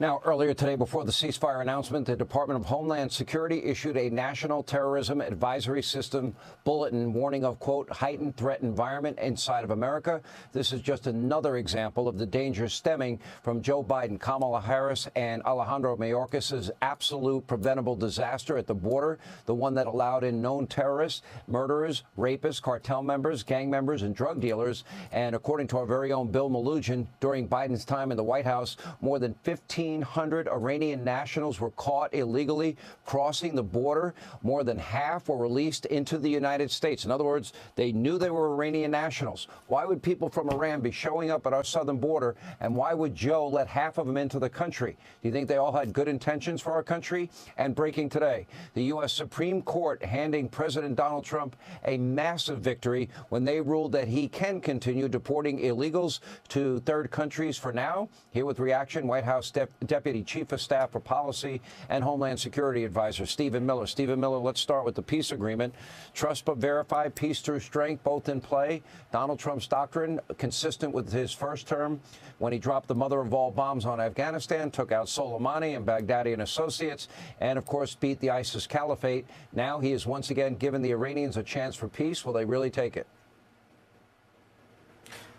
Now, earlier today, before the ceasefire announcement, the Department of Homeland Security issued a National Terrorism Advisory System bulletin warning of, quote, heightened threat environment inside of America. This is just another example of the dangers stemming from Joe Biden, Kamala Harris, and Alejandro Mayorkas's absolute preventable disaster at the border, the one that allowed in known terrorists, murderers, rapists, cartel members, gang members, and drug dealers. And according to our very own Bill Melugin, during Biden's time in the White House, more than 1,500 Iranian nationals were caught illegally crossing the border. More than half were released into the United States. In other words, they knew they were Iranian nationals. Why would people from Iran be showing up at our southern border? And why would Joe let half of them into the country? Do you think they all had good intentions for our country? And breaking today, the U.S. Supreme Court handing President Donald Trump a massive victory when they ruled that he can continue deporting illegals to third countries for now. Here with reaction, White House Deputy Chief of Staff for Policy and Homeland Security Advisor Stephen Miller. Stephen Miller, let's start with the peace agreement. Trust but verify, peace through strength, both in play. Donald Trump's doctrine, consistent with his first term, when he dropped the mother of all bombs on Afghanistan, took out Soleimani and Baghdadi and associates, and, of course, beat the ISIS caliphate. Now he has once again given the Iranians a chance for peace. Will they really take it?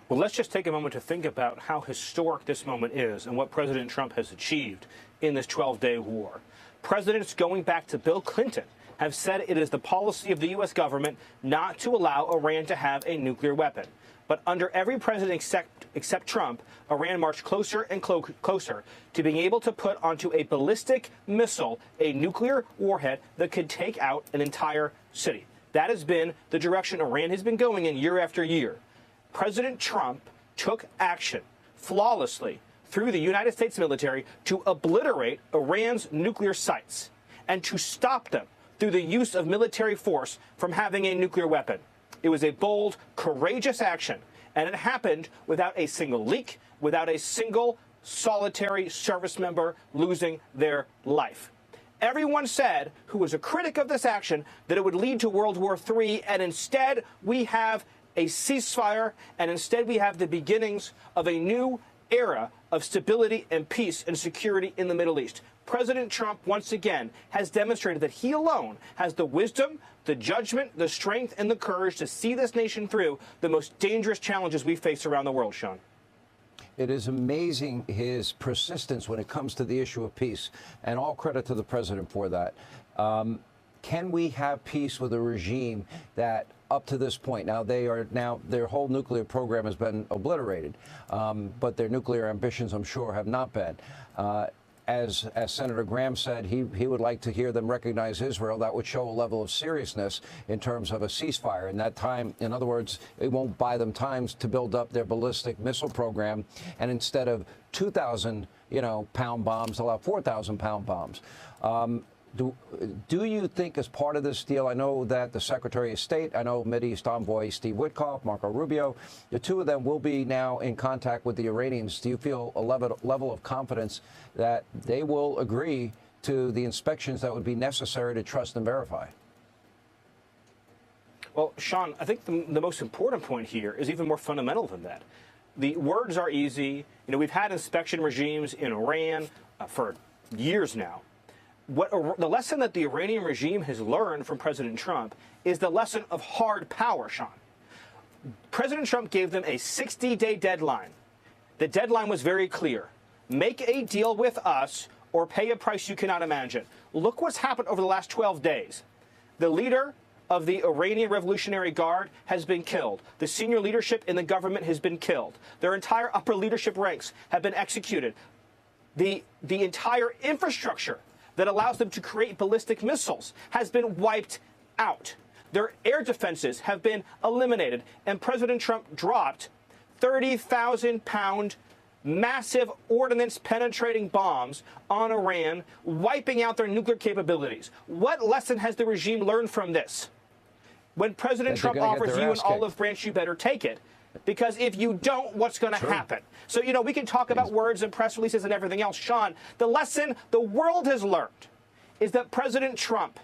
Well, let's just take a moment to think about how historic this moment is and what President Trump has achieved in this 12-day war. Presidents going back to Bill Clinton have said it is the policy of the U.S. government not to allow Iran to have a nuclear weapon. But under every president except Trump, Iran marched closer and closer to being able to put onto a ballistic missile a nuclear warhead that could take out an entire city. That has been the direction Iran has been going in year after year. President Trump took action flawlessly through the United States military to obliterate Iran's nuclear sites and to stop them through the use of military force from having a nuclear weapon. It was a bold, courageous action, and it happened without a single leak, without a single solitary service member losing their life. Everyone said, who was a critic of this action, that it would lead to World War III, and instead we have a ceasefire, and instead we have the beginnings of a new era of stability and peace and security in the Middle East. President Trump, once again, has demonstrated that he alone has the wisdom, the judgment, the strength, and the courage to see this nation through the most dangerous challenges we face around the world, Sean. It is amazing his persistence when it comes to the issue of peace, and all credit to the president for that. Can we have peace with a regime that up to this point, now their whole nuclear program has been obliterated, but their nuclear ambitions, I'm sure, have not been. As Senator Graham said, he would like to hear them recognize Israel. That would show a level of seriousness in terms of a ceasefire. In that time, in other words, it won't buy them time to build up their ballistic missile program. And instead of 2,000, pound bombs, they'll have 4,000-pound bombs. Do you think, as part of this deal, I know that the Secretary of State, I know Mideast Envoy Steve Witkoff, Marco Rubio, the two of them will be now in contact with the Iranians. Do you feel a level of confidence that they will agree to the inspections that would be necessary to trust and verify? Well, Sean, I think the most important point here is even more fundamental than that. The words are easy. We've had inspection regimes in Iran for years now. The lesson that the Iranian regime has learned from President Trump is the lesson of hard power, Sean. President Trump gave them a 60-day deadline. The deadline was very clear. Make a deal with us or pay a price you cannot imagine. Look what's happened over the last 12 days. The leader of the Iranian Revolutionary Guard has been killed. The senior leadership in the government has been killed. Their entire upper leadership ranks have been executed. The entire infrastructure that allows them to create ballistic missiles has been wiped out. Their air defenses have been eliminated, and President Trump dropped 30,000-pound massive ordnance-penetrating bombs on Iran, wiping out their nuclear capabilities. What lesson has the regime learned from this? When President Trump offers you an olive branch, you better take it. Because if you don't, what's going to happen? So, we can talk about words and press releases and everything else. Sean, the lesson the world has learned is that President Trump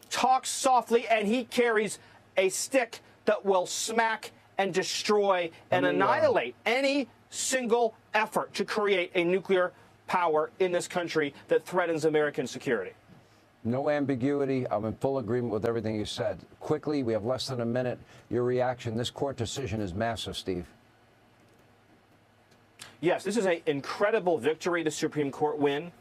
talks softly and he carries a stick that will smack and destroy and annihilate any single effort to create a nuclear power in this country that threatens American security. No ambiguity. I'm in full agreement with everything you said. Quickly, we have less than a minute. Your reaction. This court decision is massive, Steve. Yes, this is an incredible victory, the Supreme Court win.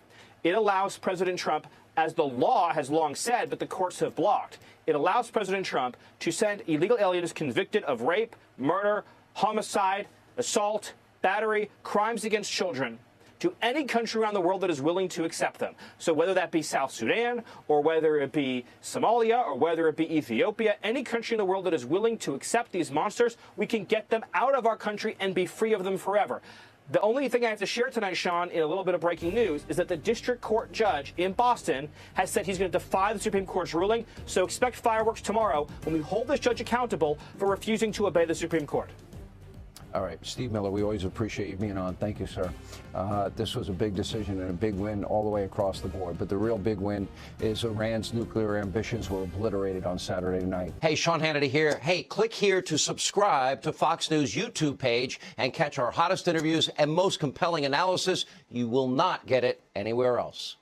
It allows President Trump, as the law has long said, but the courts have blocked, it allows President Trump to send illegal aliens convicted of rape, murder, homicide, assault, battery, crimes against children to any country around the world that is willing to accept them. So whether that be South Sudan, or whether it be Somalia, or whether it be Ethiopia, any country in the world that is willing to accept these monsters, we can get them out of our country and be free of them forever. The only thing I have to share tonight, Sean, in a little bit of breaking news, is that the district court judge in Boston has said he's going to defy the Supreme Court's ruling. So expect fireworks tomorrow when we hold this judge accountable for refusing to obey the Supreme Court. All right, Steve Miller, we always appreciate you being on. Thank you, sir. This was a big decision and a big win all the way across the board. But the real big win is Iran's nuclear ambitions were obliterated on Saturday night. Hey, Sean Hannity here. Hey, click here to subscribe to Fox News YouTube page and catch our hottest interviews and most compelling analysis. You will not get it anywhere else.